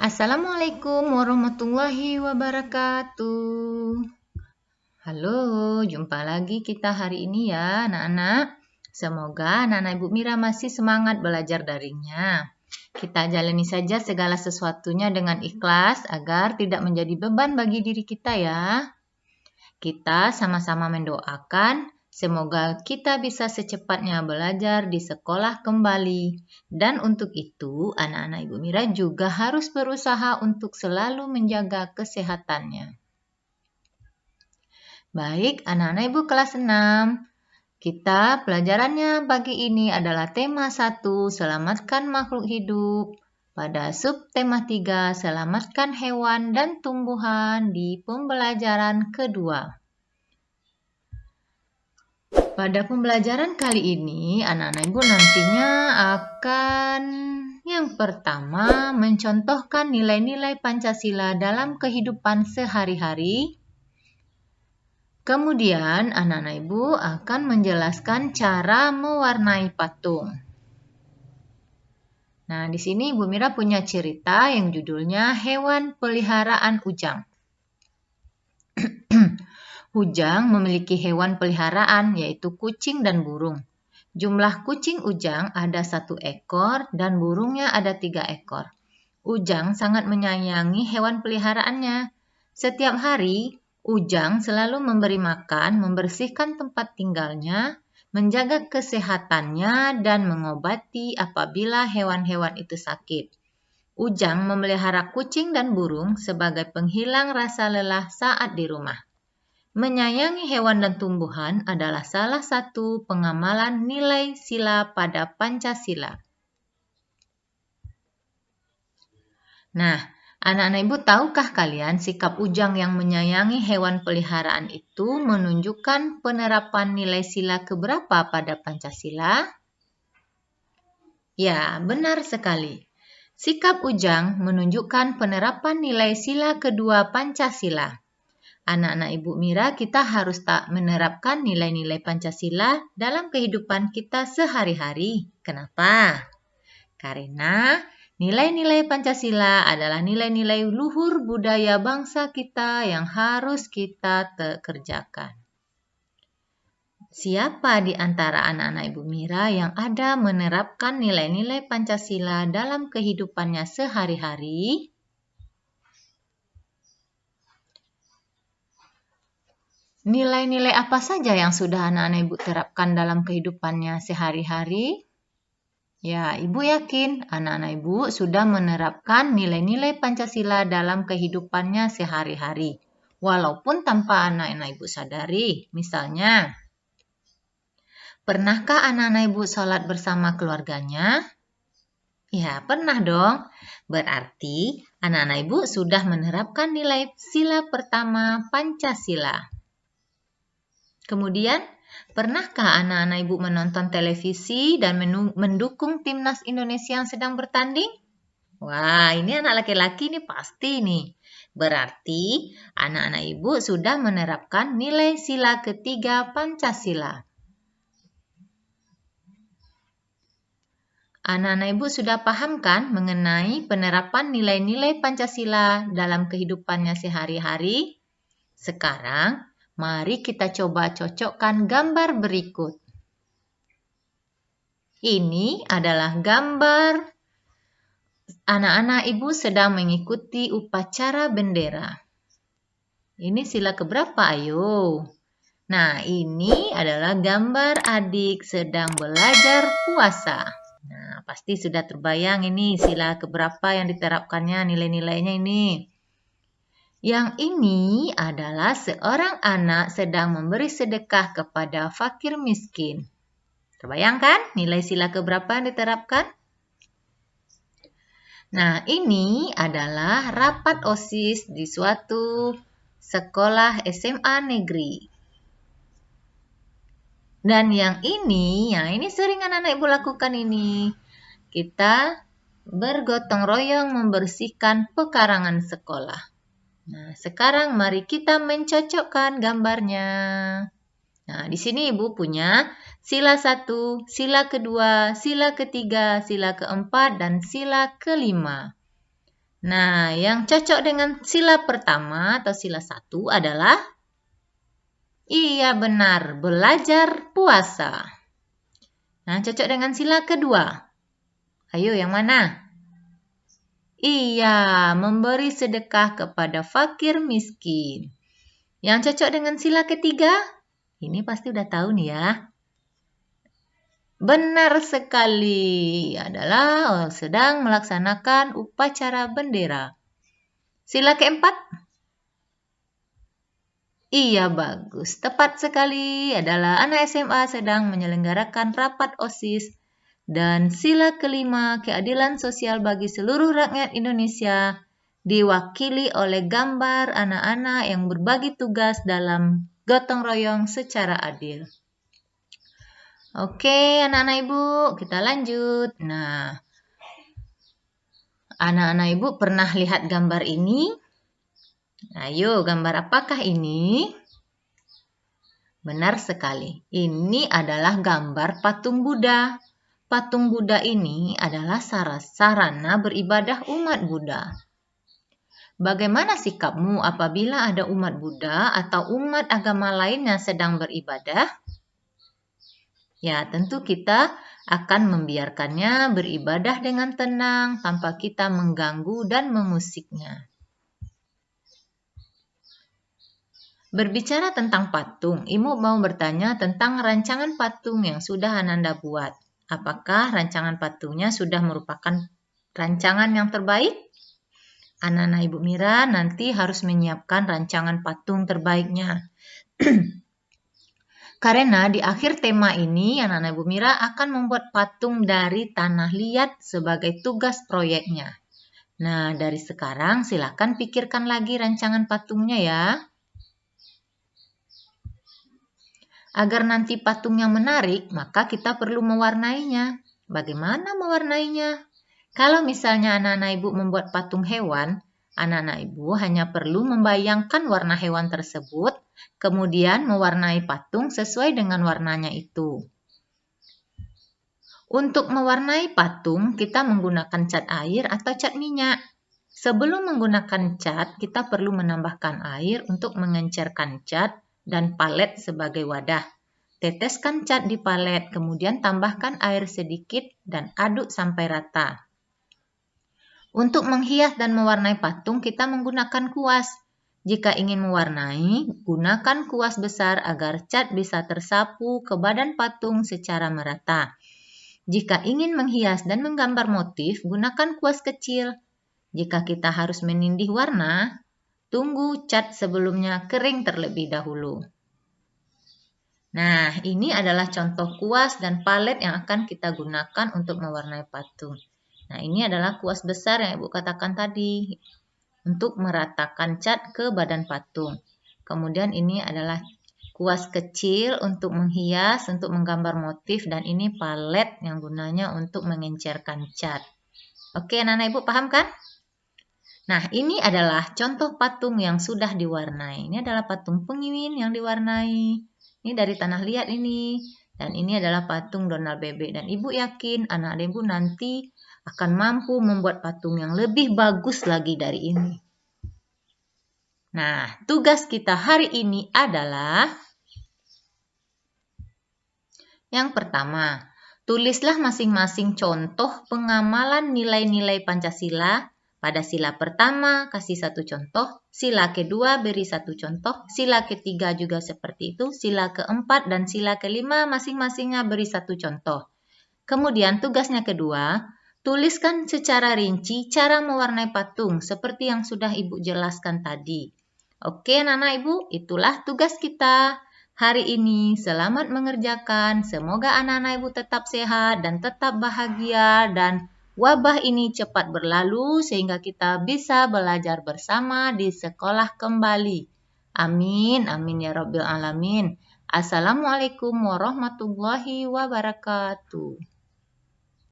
Assalamualaikum warahmatullahi wabarakatuh. Halo, jumpa lagi kita hari ini ya anak-anak. Semoga anak-anak Ibu Mira masih semangat belajar daringnya. Kita jalani saja segala sesuatunya dengan ikhlas agar tidak menjadi beban bagi diri kita ya. Kita sama-sama mendoakan semoga kita bisa secepatnya belajar di sekolah kembali. Dan untuk itu, anak-anak Ibu Mira juga harus berusaha untuk selalu menjaga kesehatannya. Baik, anak-anak Ibu kelas 6. Kita pelajarannya pagi ini adalah tema 1, selamatkan makhluk hidup. Pada subtema 3, selamatkan hewan dan tumbuhan di pembelajaran kedua. Pada pembelajaran kali ini, anak-anak Ibu nantinya akan yang pertama mencontohkan nilai-nilai Pancasila dalam kehidupan sehari-hari. Kemudian, anak-anak Ibu akan menjelaskan cara mewarnai patung. Nah, di sini Ibu Mira punya cerita yang judulnya Hewan Peliharaan Ujang. Ujang memiliki hewan peliharaan yaitu kucing dan burung. Jumlah kucing Ujang ada 1 ekor dan burungnya ada 3 ekor. Ujang sangat menyayangi hewan peliharaannya. Setiap hari, Ujang selalu memberi makan, membersihkan tempat tinggalnya, menjaga kesehatannya, dan mengobati apabila hewan-hewan itu sakit. Ujang memelihara kucing dan burung sebagai penghilang rasa lelah saat di rumah. Menyayangi hewan dan tumbuhan adalah salah satu pengamalan nilai sila pada Pancasila. Nah, anak-anak Ibu, tahukah kalian sikap Ujang yang menyayangi hewan peliharaan itu menunjukkan penerapan nilai sila keberapa pada Pancasila? Ya, benar sekali. Sikap Ujang menunjukkan penerapan nilai sila kedua Pancasila. Anak-anak Ibu Mira, kita harus tak menerapkan nilai-nilai Pancasila dalam kehidupan kita sehari-hari. Kenapa? Karena nilai-nilai Pancasila adalah nilai-nilai luhur budaya bangsa kita yang harus kita kerjakan. Siapa di antara anak-anak Ibu Mira yang ada menerapkan nilai-nilai Pancasila dalam kehidupannya sehari-hari? Nilai-nilai apa saja yang sudah anak-anak Ibu terapkan dalam kehidupannya sehari-hari? Ya, Ibu yakin anak-anak Ibu sudah menerapkan nilai-nilai Pancasila dalam kehidupannya sehari-hari, walaupun tanpa anak-anak Ibu sadari. Misalnya, pernahkah anak-anak Ibu sholat bersama keluarganya? Ya, pernah dong. Berarti anak-anak Ibu sudah menerapkan nilai sila pertama Pancasila. Kemudian, pernahkah anak-anak Ibu menonton televisi dan mendukung timnas Indonesia yang sedang bertanding? Wah, ini anak laki-laki nih pasti nih. Berarti anak-anak Ibu sudah menerapkan nilai sila ketiga Pancasila. Anak-anak Ibu sudah paham kan mengenai penerapan nilai-nilai Pancasila dalam kehidupannya sehari-hari? Sekarang, mari kita coba cocokkan gambar berikut. Ini adalah gambar anak-anak Ibu sedang mengikuti upacara bendera. Ini sila keberapa? Ayo. Nah, ini adalah gambar adik sedang belajar puasa. Nah, pasti sudah terbayang ini sila keberapa yang diterapkannya, nilai-nilainya ini. Yang ini adalah seorang anak sedang memberi sedekah kepada fakir miskin. Terbayangkan nilai sila keberapa yang diterapkan? Nah, ini adalah rapat OSIS di suatu sekolah SMA negeri. Dan yang ini sering anak-anak Ibu lakukan ini. Kita bergotong royong membersihkan pekarangan sekolah. Nah, sekarang mari kita mencocokkan gambarnya. Nah, di sini Ibu punya sila 1, sila kedua, sila ketiga, sila keempat, dan sila kelima. Nah, yang cocok dengan sila pertama atau sila 1 adalah iya benar, belajar puasa. Nah, cocok dengan sila kedua. Ayo, yang mana? Iya, memberi sedekah kepada fakir miskin. Yang cocok dengan sila ketiga? Ini pasti udah tahu nih ya. Benar sekali, adalah sedang melaksanakan upacara bendera. Sila keempat? Iya, bagus. Tepat sekali, adalah anak SMA sedang menyelenggarakan rapat OSIS. Dan sila kelima, keadilan sosial bagi seluruh rakyat Indonesia, diwakili oleh gambar anak-anak yang berbagi tugas dalam gotong royong secara adil. Oke, anak-anak ibu, kita lanjut. Nah, anak-anak ibu pernah lihat gambar ini? Ayo, gambar apakah ini? Benar sekali, ini adalah gambar patung Buddha. Patung Buddha ini adalah sarana beribadah umat Buddha. Bagaimana sikapmu apabila ada umat Buddha atau umat agama lain yang sedang beribadah? Ya, tentu kita akan membiarkannya beribadah dengan tenang tanpa kita mengganggu dan memusiknya. Berbicara tentang patung, Ibu mau bertanya tentang rancangan patung yang sudah Ananda buat. Apakah rancangan patungnya sudah merupakan rancangan yang terbaik? Anak-anak Ibu Mira nanti harus menyiapkan rancangan patung terbaiknya. Karena di akhir tema ini, anak-anak Ibu Mira akan membuat patung dari tanah liat sebagai tugas proyeknya. Nah, dari sekarang silakan pikirkan lagi rancangan patungnya ya. Agar nanti patungnya menarik, maka kita perlu mewarnainya. Bagaimana mewarnainya? Kalau misalnya anak-anak ibu membuat patung hewan, anak-anak ibu hanya perlu membayangkan warna hewan tersebut, kemudian mewarnai patung sesuai dengan warnanya itu. Untuk mewarnai patung, kita menggunakan cat air atau cat minyak. Sebelum menggunakan cat, kita perlu menambahkan air untuk mengencerkan cat dan palet sebagai wadah. Teteskan cat di palet, kemudian tambahkan air sedikit dan aduk sampai rata. Untuk menghias dan mewarnai patung, kita menggunakan kuas. Jika ingin mewarnai, gunakan kuas besar agar cat bisa tersapu ke badan patung secara merata. Jika ingin menghias dan menggambar motif, gunakan kuas kecil. Jika kita harus menindih warna, tunggu cat sebelumnya kering terlebih dahulu. Nah, ini adalah contoh kuas dan palet yang akan kita gunakan untuk mewarnai patung. Nah, ini adalah kuas besar yang Ibu katakan tadi untuk meratakan cat ke badan patung. Kemudian ini adalah kuas kecil untuk menghias, untuk menggambar motif, dan ini palet yang gunanya untuk mengencerkan cat. Oke, anak-anak Ibu paham kan? Nah, ini adalah contoh patung yang sudah diwarnai. Ini adalah patung penguin yang diwarnai. Ini dari tanah liat ini. Dan ini adalah patung Donald Bebek. Dan Ibu yakin anak-anak Ibu nanti akan mampu membuat patung yang lebih bagus lagi dari ini. Nah, tugas kita hari ini adalah yang pertama, tulislah masing-masing contoh pengamalan nilai-nilai Pancasila. Pada sila pertama, kasih satu contoh. Sila kedua, beri satu contoh. Sila ketiga juga seperti itu. Sila keempat dan sila kelima masing-masingnya beri satu contoh. Kemudian tugasnya kedua, tuliskan secara rinci cara mewarnai patung seperti yang sudah Ibu jelaskan tadi. Oke, anak-anak Ibu, itulah tugas kita hari ini. Selamat mengerjakan. Semoga anak-anak Ibu tetap sehat dan tetap bahagia dan wabah ini cepat berlalu sehingga kita bisa belajar bersama di sekolah kembali. Amin, amin ya Rabbil Alamin. Assalamualaikum warahmatullahi wabarakatuh.